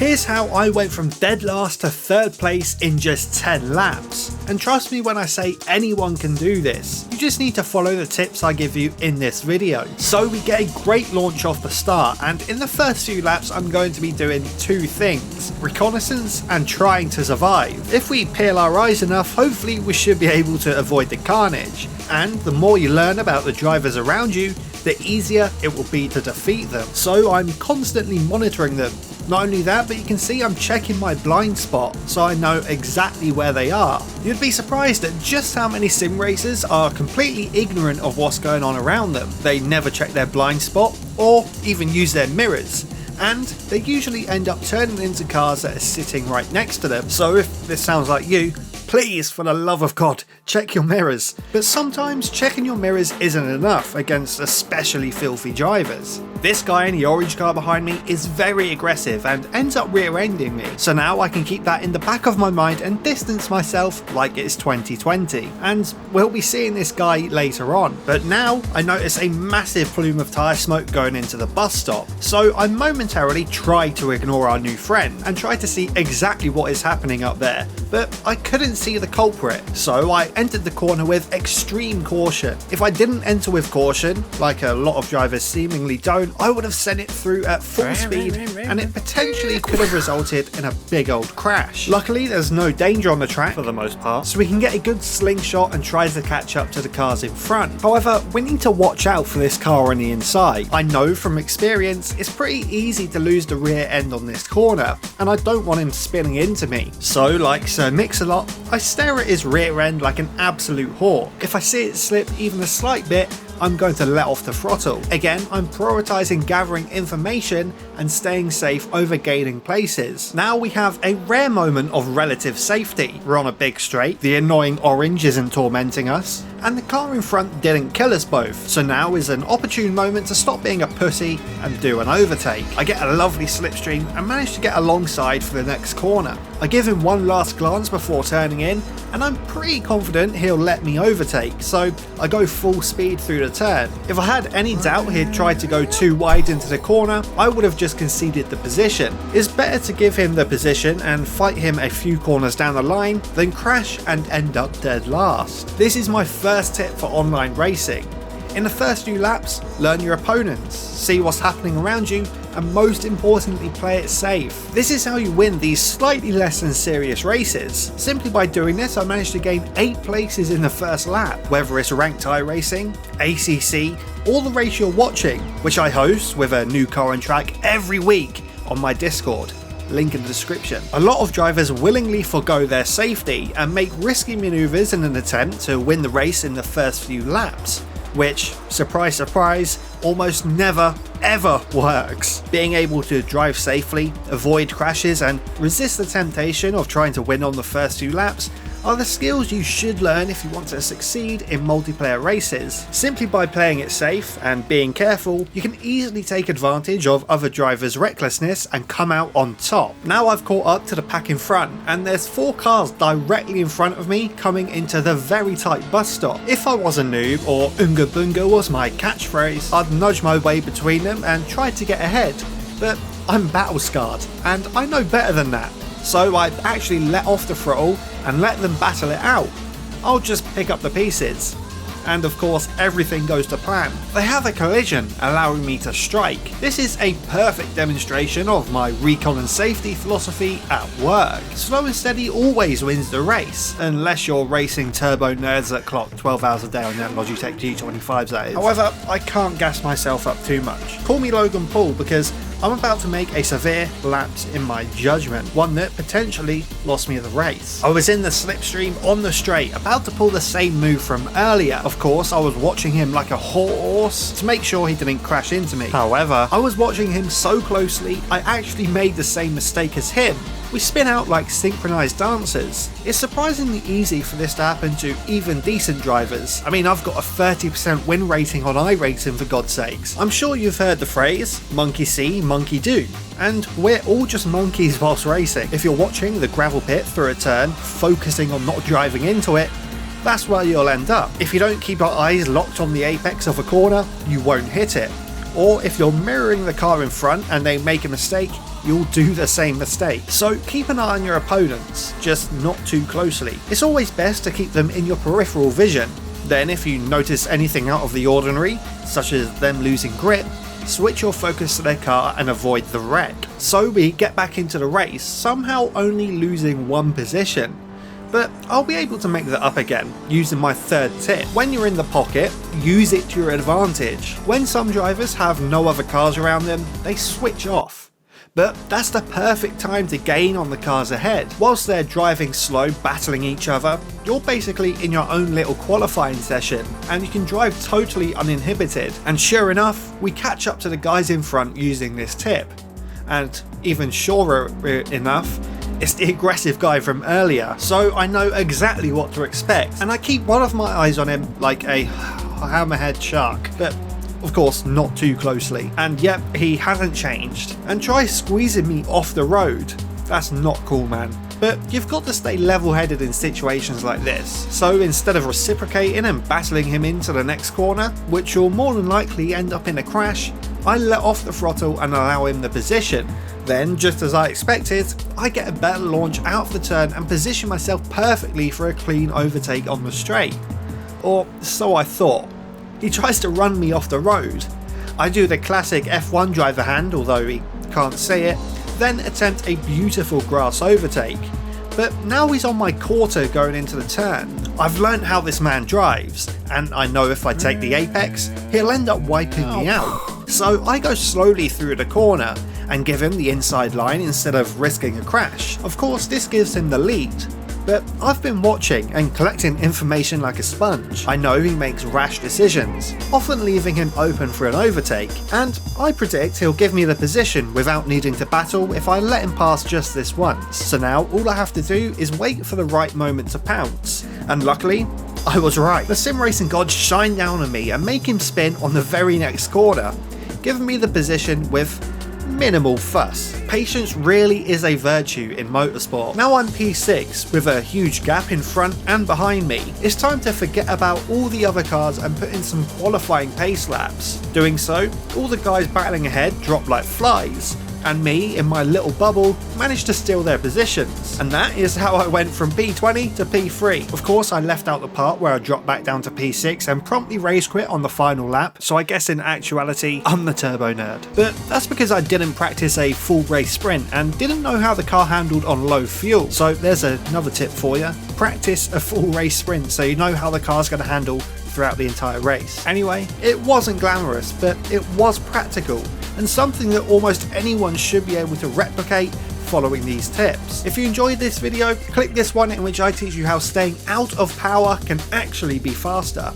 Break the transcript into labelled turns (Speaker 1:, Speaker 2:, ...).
Speaker 1: Here's how I went from dead last to third place in just 10 laps. And trust me when I say anyone can do this, you just need to follow the tips I give you in this video. So we get a great launch off the start, and in the first few laps I'm going to be doing two things: reconnaissance and trying to survive. If we peel our eyes enough, hopefully we should be able to avoid the carnage. And the more you learn about the drivers around you, the easier it will be to defeat them. So I'm constantly monitoring them. Not only that, but you can see I'm checking my blind spot so I know exactly where they are. You'd be surprised at just how many sim racers are completely ignorant of what's going on around them. They never check their blind spot or even use their mirrors. And they usually end up turning into cars that are sitting right next to them. So if this sounds like you, please, for the love of God, check your mirrors. But sometimes checking your mirrors isn't enough against especially filthy drivers. This guy in the orange car behind me is very aggressive and ends up rear-ending me. So now I can keep that in the back of my mind and distance myself like it's 2020. And we'll be seeing this guy later on. But now I notice a massive plume of tyre smoke going into the bus stop. So I momentarily try to ignore our new friend and try to see exactly what is happening up there. But I couldn't see the culprit, so I entered the corner with extreme caution. If I didn't enter with caution, like a lot of drivers seemingly don't, I would have sent it through at full speed and it potentially could have resulted in a big old crash. Luckily there's no danger on the track for the most part, so we can get a good slingshot and try to catch up to the cars in front. However, we need to watch out for this car on the inside. I know from experience it's pretty easy to lose the rear end on this corner, and I don't want him spinning into me. So like Sir Mix-a-Lot, I stare at his rear end like an absolute hawk. If I see it slip even a slight bit, I'm going to let off the throttle. Again, I'm prioritising gathering information and staying safe over gaining places. Now we have a rare moment of relative safety. We're on a big straight, the annoying orange isn't tormenting us, and the car in front didn't kill us both. So now is an opportune moment to stop being a pussy and do an overtake. I get a lovely slipstream and manage to get alongside for the next corner. I give him one last glance before turning in, and I'm pretty confident he'll let me overtake, so I go full speed through the turn. If I had any doubt he'd tried to go too wide into the corner, I would have just conceded the position. It's better to give him the position and fight him a few corners down the line than crash and end up dead last. This is my first tip for online racing. In the first few laps, learn your opponents, see what's happening around you, and most importantly, play it safe. This is how you win these slightly less than serious races. Simply by doing this, I managed to gain 8 places in the first lap, whether it's ranked iRacing, ACC, or the race you're watching, which I host with a new car and track every week on my Discord. Link in the description. A lot of drivers willingly forgo their safety and make risky maneuvers in an attempt to win the race in the first few laps, which, surprise surprise, almost never ever works. Being able to drive safely, avoid crashes, and resist the temptation of trying to win on the first few laps are the skills you should learn if you want to succeed in multiplayer races. Simply by playing it safe and being careful, you can easily take advantage of other drivers' recklessness and come out on top. Now I've caught up to the pack in front, and there's 4 cars directly in front of me coming into the very tight bus stop. If I was a noob, or Unga Bunga was my catchphrase, I'd nudge my way between them and try to get ahead. But I'm battle scarred, and I know better than that. So I actually let off the throttle and let them battle it out. I'll just pick up the pieces. And of course everything goes to plan. They have a collision, allowing me to strike. This is a perfect demonstration of my recon and safety philosophy at work. Slow and steady always wins the race, unless you're racing turbo nerds that clock 12 hours a day on their Logitech G25s, that is. However, I can't gas myself up too much. Call me Logan Paul because I'm about to make a severe lapse in my judgment, one that potentially lost me the race. I was in the slipstream on the straight, about to pull the same move from earlier. Of course, I was watching him like a horse to make sure he didn't crash into me. However, I was watching him so closely, I actually made the same mistake as him. We spin out like synchronized dancers. It's surprisingly easy for this to happen to even decent drivers. I mean, I've got a 30% win rating on iRacing, for God's sakes. I'm sure you've heard the phrase, monkey see, monkey do. And we're all just monkeys whilst racing. If you're watching the gravel pit through a turn, focusing on not driving into it, that's where you'll end up. If you don't keep your eyes locked on the apex of a corner, you won't hit it. Or if you're mirroring the car in front and they make a mistake, you'll do the same mistake. So keep an eye on your opponents, just not too closely. It's always best to keep them in your peripheral vision. Then if you notice anything out of the ordinary, such as them losing grip, switch your focus to their car and avoid the wreck. So we get back into the race, somehow only losing one position. But I'll be able to make that up again using my third tip. When you're in the pocket, use it to your advantage. When some drivers have no other cars around them, they switch off. But that's the perfect time to gain on the cars ahead. Whilst they're driving slow, battling each other, you're basically in your own little qualifying session, and you can drive totally uninhibited. And sure enough, we catch up to the guys in front using this tip. And even surer enough, it's the aggressive guy from earlier, so I know exactly what to expect. And I keep one of my eyes on him like a hammerhead shark, but of course not too closely. And yep, he hasn't changed, and tries squeezing me off the road. That's not cool, man. But you've got to stay level-headed in situations like this, so instead of reciprocating and battling him into the next corner, which will more than likely end up in a crash, I let off the throttle and allow him the position. Then, just as I expected, I get a better launch out of the turn and position myself perfectly for a clean overtake on the straight. Or so I thought. He tries to run me off the road. I do the classic F1 driver hand, although he can't say it, then attempt a beautiful grass overtake. But now he's on my quarter going into the turn. I've learnt how this man drives, and I know if I take the apex, he'll end up wiping me out. So I go slowly through the corner and give him the inside line instead of risking a crash. Of course, this gives him the lead. But I've been watching and collecting information like a sponge. I know he makes rash decisions, often leaving him open for an overtake, and I predict he'll give me the position without needing to battle if I let him pass just this once. So now all I have to do is wait for the right moment to pounce, and luckily, I was right. The sim racing gods shine down on me and make him spin on the very next corner, giving me the position with minimal fuss. Patience really is a virtue in motorsport. Now I'm P6 with a huge gap in front and behind me. It's time to forget about all the other cars and put in some qualifying pace laps. Doing so, all the guys battling ahead drop like flies, and me, in my little bubble, managed to steal their positions. And that is how I went from P20 to P3. Of course, I left out the part where I dropped back down to P6 and promptly race quit on the final lap, so I guess in actuality, I'm the turbo nerd. But that's because I didn't practice a full race sprint and didn't know how the car handled on low fuel. So there's another tip for you. Practice a full race sprint so you know how the car's going to handle throughout the entire race. Anyway, it wasn't glamorous, but it was practical, and something that almost anyone should be able to replicate following these tips. If you enjoyed this video, click this one in which I teach you how staying out of power can actually be faster.